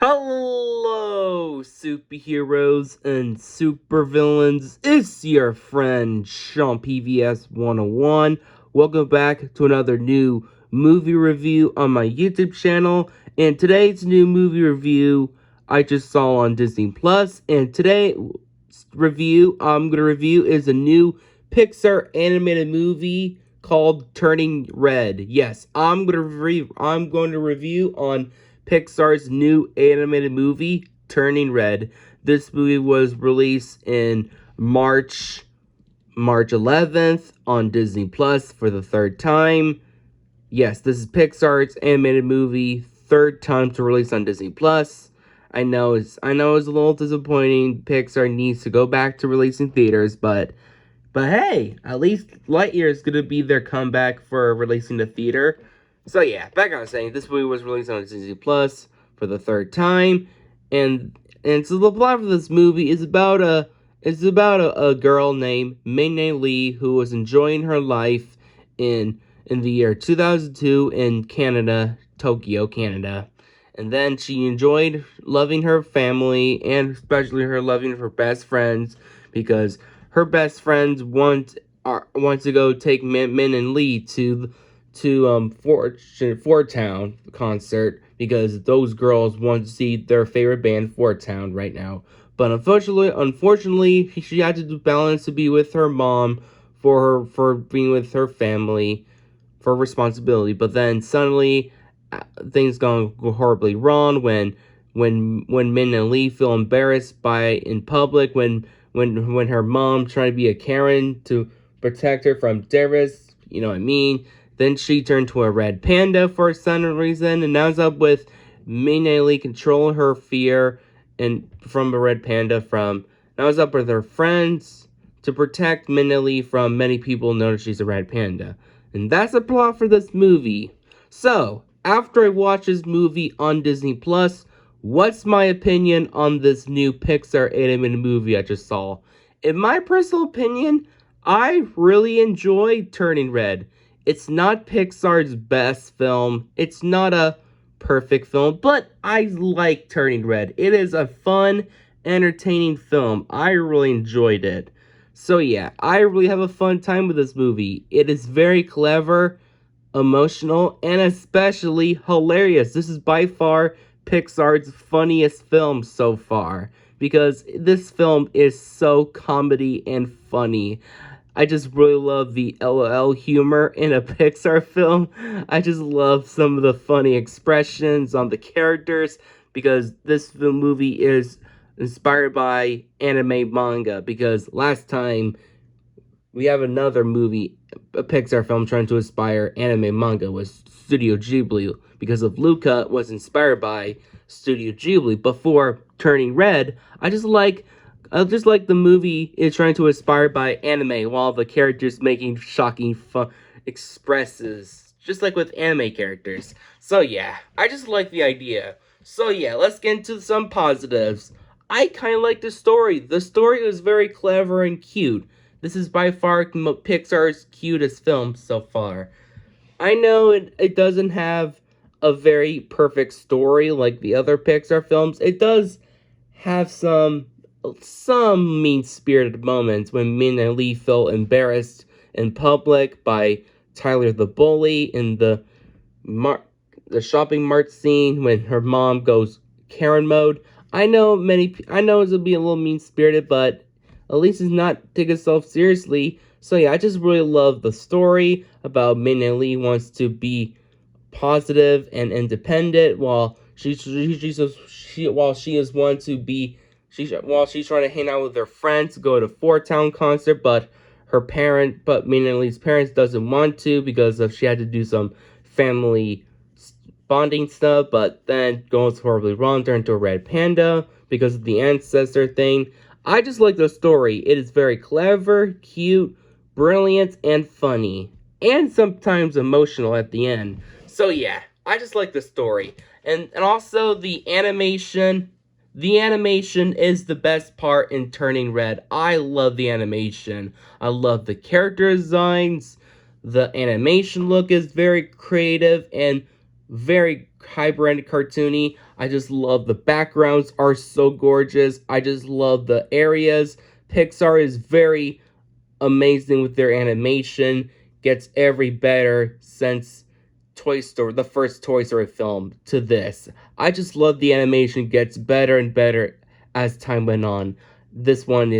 Hello, superheroes and supervillains. It's your friend Sean PVS 101. Welcome back to another new movie review on my YouTube channel. And today's new movie review I just saw on Disney Plus. And today's review I'm gonna review is a new Pixar animated movie called Turning Red. Yes, I'm going to review on Pixar's new animated movie, Turning Red. This movie was released in March 11th on Disney Plus for the third time. Yes, this is Pixar's animated movie, third time to release on Disney Plus. I know it's a little disappointing. Pixar needs to go back to releasing theaters, but hey, at least Lightyear is going to be their comeback for releasing the theater. So yeah, back on saying, this movie was released on Disney Plus for the third time, and so the plot of this movie is about a girl named Mei Lee who was enjoying her life in the year 2002 in Canada, Tokyo, Canada. And then she enjoyed loving her family and especially her loving her best friends because her best friends want to go take Min and Lee to Fort Town concert because those girls want to see their favorite band Fort Town right now. But unfortunately, she had to balance to be with her mom for being with her family for responsibility. But then suddenly things go horribly wrong when Min and Lee feel embarrassed in public when her mom trying to be a Karen to protect her from terrorists, you know what I mean? Then she turned to a red panda for some reason, and now it's up with Min and Lee control her fear and from a red panda now it's up with her friends to protect Min and Lee from many people notice she's a red panda. And that's the plot for this movie. So, after I watch this movie on Disney Plus, what's my opinion on this new Pixar animated movie I just saw? In my personal opinion, I really enjoyed Turning Red. It's not Pixar's best film. It's not a perfect film, but I like Turning Red. It is a fun, entertaining film. I really enjoyed it. So yeah, I really have a fun time with this movie. It is very clever, emotional, and especially hilarious. This is by far Pixar's funniest film so far because this film is so comedy and funny. I just really love the LOL humor in a Pixar film. I just love some of the funny expressions on the characters because this movie is inspired by anime manga because last time we have another movie, a Pixar film trying to inspire anime manga was Studio Ghibli because of Luca was inspired by Studio Ghibli. Before Turning Red, I just like the movie is trying to inspire by anime while the characters making shocking fun expresses, just like with anime characters. So yeah, I just like the idea. So yeah, let's get into some positives. I kind of like the story. The story was very clever and cute. This is by far Pixar's cutest film so far. I know it doesn't have a very perfect story like the other Pixar films. It does have some mean-spirited moments when Min and Lee feel embarrassed in public by Tyler the bully in the shopping mart scene when her mom goes Karen mode. I know it'll be a little mean-spirited, but at least it's not take itself seriously. So yeah, I just really love the story about Min and Lee wants to be positive and independent while she's trying to hang out with her friends, go to Fort Town concert, but Min and Lee's parents doesn't want to because she had to do some family bonding stuff, but then goes horribly wrong, turned to a red panda because of the ancestor thing. I just like the story. It is very clever, cute, brilliant, and funny. And sometimes emotional at the end. So yeah, I just like the story. And also the animation. The animation is the best part in Turning Red. I love the animation. I love the character designs. The animation look is very creative and very high-brand cartoony. I just love the backgrounds are so gorgeous. I just love the areas. Pixar is very amazing with their animation. Gets every better since Toy Story, the first Toy Story film, to this. I just love the animation gets better and better as time went on. This one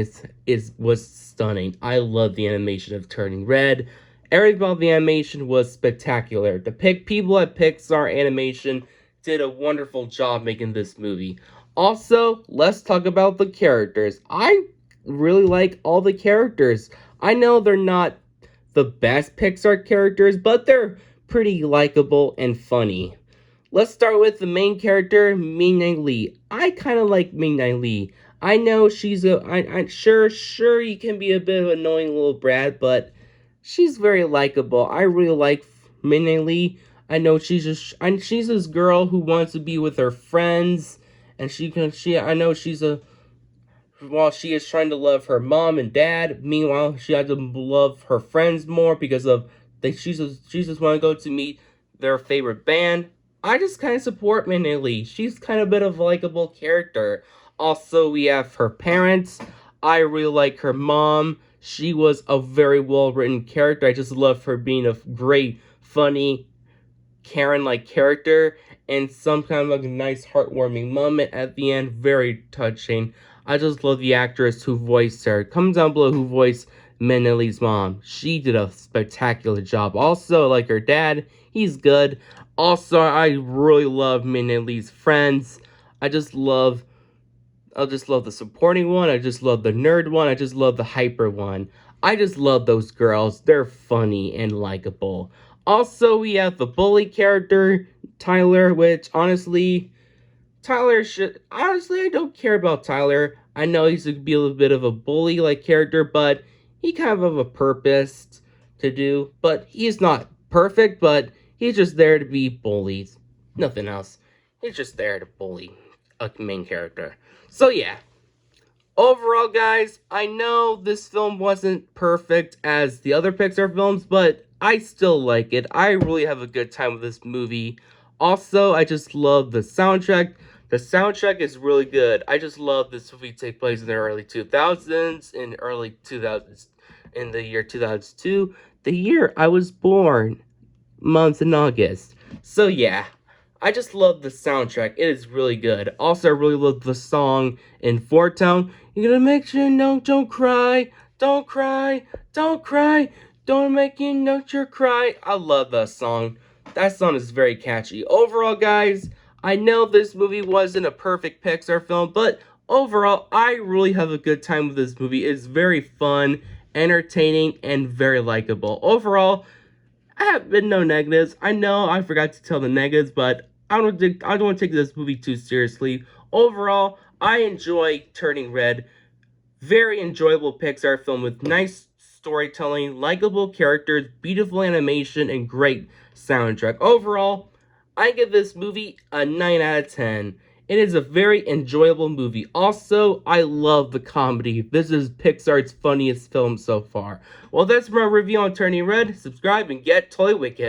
was stunning. I love the animation of Turning Red. Everything about the animation was spectacular. The people at Pixar Animation did a wonderful job making this movie. Also, let's talk about the characters. I really like all the characters. I know they're not the best Pixar characters, but they're pretty likable and funny. Let's start with the main character, Ming-Na Lee. I kind of like Ming-Na Lee. I know I'm sure you can be a bit of an annoying little brat, but she's very likable. I really like Ming-Na Lee. I know she's this girl who wants to be with her friends, and I know while she is trying to love her mom and dad, meanwhile she had to love her friends more because of she just want to go to meet their favorite band. I just kind of support Minnie Lee. She's kind of a bit of a likable character. Also, we have her parents. I really like her mom. She was a very well-written character. I just love her being a great, funny, Karen-like character, and some kind of like a nice heartwarming moment at the end. Very touching. I just love the actress who voiced her. Comment down below who voiced Minnie mom. She did a spectacular job. Also, like her dad, he's good. Also, I really love Minnie friends. I just love the supporting one. I just love the nerd one. I just love the hyper one. I just love those girls. They're funny and likable. Also, we have the bully character, Tyler, which honestly, I don't care about Tyler. I know he's to be a little bit of a bully-like character, but he kind of have a purpose to do. But he's not perfect, but he's just there to be bullied. Nothing else. He's just there to bully a main character. So yeah, overall, guys, I know this film wasn't perfect as the other Pixar films, but I still like it. I really have a good time with this movie. Also, I just love the soundtrack. The soundtrack is really good. I just love this movie take place in the early 2000s, in the year 2002, the year I was born, month in August. So yeah, I just love the soundtrack. It is really good. Also, I really love the song in Fort Town. You're gonna make sure don't cry, don't cry, don't cry, don't make you you're cry. I love that song. That song is very catchy. Overall, guys, I know this movie wasn't a perfect Pixar film, but overall, I really have a good time with this movie. It's very fun, entertaining, and very likable. Overall, I have been no negatives. I know I forgot to tell the negatives, but I don't want to take this movie too seriously. Overall, I enjoy Turning Red. Very enjoyable Pixar film with nice storytelling, likable characters, beautiful animation, and great soundtrack. Overall, I give this movie a 9 out of 10. It is a very enjoyable movie. Also, I love the comedy. This is Pixar's funniest film so far. Well, that's my review on Turning Red. Subscribe and get Toy Wicked.